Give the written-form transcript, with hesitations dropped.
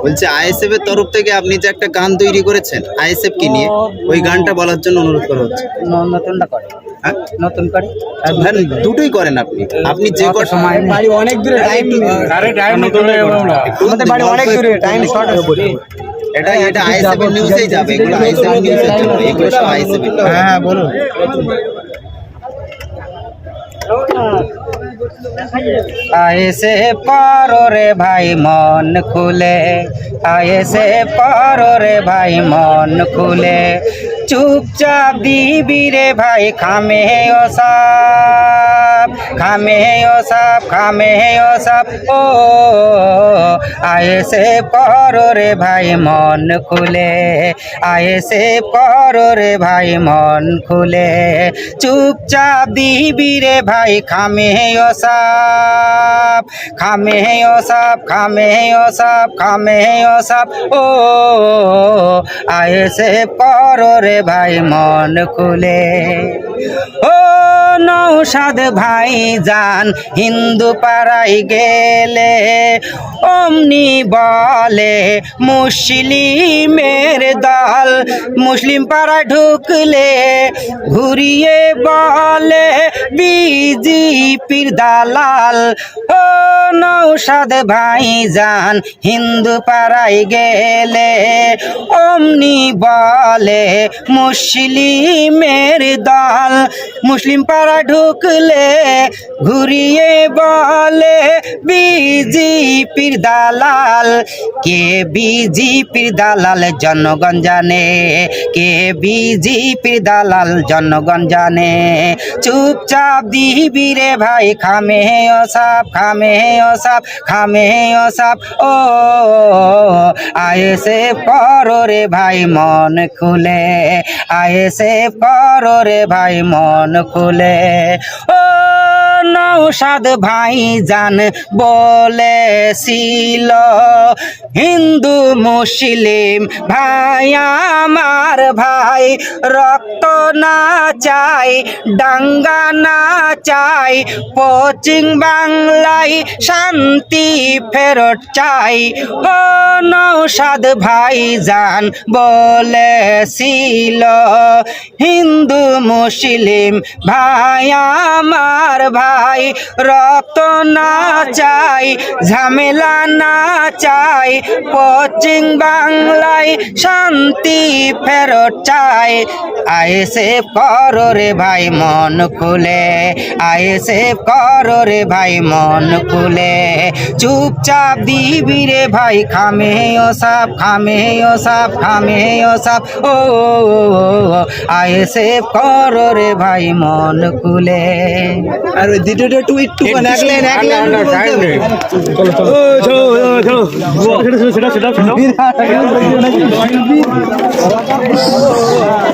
বলছে আইএসএফ এর তরফ থেকে আপনি যে একটা গান তৈরি করেছেন আইএসএফ কে নিয়ে, ওই গানটা বলার জন্য অনুরোধ করা হচ্ছে। নতুনটা করে, হ্যাঁ নতুন করে হ্যাঁ, দুটোই করেন আপনি। আপনি যে অত সময় নেই। বাড়ি অনেক দূরে, টাইম আমাদের বাড়ি অনেক দূরে, টাইম শর্ট হয়ে পড়ে। এটা আইএসএফ এর নিউজেই যাবে, এগুলো আইএসএফ এর নিউজের জন্য, এগুলো সব আইএসএফ এর। হ্যাঁ বলুন। আয়েসে পারো রে ভাই মন খুলে, আয়েসে পারো রে ভাই মন খুলে, চুপচাপ দিবি রে ভাই খামে ও সাপ, খামে ও সাপ, খামে ও সাপ। ও আয়েসে পারো রে ভাই মন খুলে, আয়েসে পারো রে ভাই মন খুলে, চুপচাপ দিবি রে ভাই খামে ও সাপ, খামে ও সাপ, খামে ও সাপ, খামে ও সাপ। ও আয়েসে পারো রে ভাই মন খুলে। ও নৌসাদ ভাই যান হিন্দু পাড়ায় গেলে, অমনি বলে মুসলিমের দল, মুসলিম পাড়ায় ঢুকলে ঘুরিয়ে বলে বিজেপির দালাল। ও নৌসাদ ভাই যান হিন্দু পাড়ায় গেলে, অমনি বলে মুসলিমের দল, মুসলিম পাড়া ঢুকলে ঘুরিয়ে বলে বিজেপির দালাল। কে বিজেপির দালাল জনগণ জানে, কে বিজেপির দালাল জনগণ জানে, চুপচাপ দিবি রে ভাই খামে ও সাপ, খামে ও সাপ, খামে ও সাপ। ও আয়েসে করো রে ভাই মন খুলে, আয়েসে করো রে ভাই মন খুলে। ও নৌসাদ ভাই জান বলেছিল হিন্দু মুসলিম ভাই আমার ভাই, রক্ত না চাই, দাঙ্গা না চাই, পশ্চিম বাংলায় শান্তি ফেরত চাই। ও নৌসাদ ভাই জান বলেছিল হিন্দু মুসলিম ভাই আমার ভাই, রক্ত না চাই, ঝামেলা না চাই, পশ্চিম বাংলায় শান্তি ফেরত চাই। আইএসএ করো রে ভাই মন খুলে, আইএসএ করো রে ভাই মন খুলে, চুপচাপ দিবি রে ভাই খামে ও সাপ, খামে ও সাপ, খামে ও সাপ। ও আইএসএ করো রে ভাই মন খুলে। আর ওই দ্বিতীয়টা একটু একটু এক লাইন চলো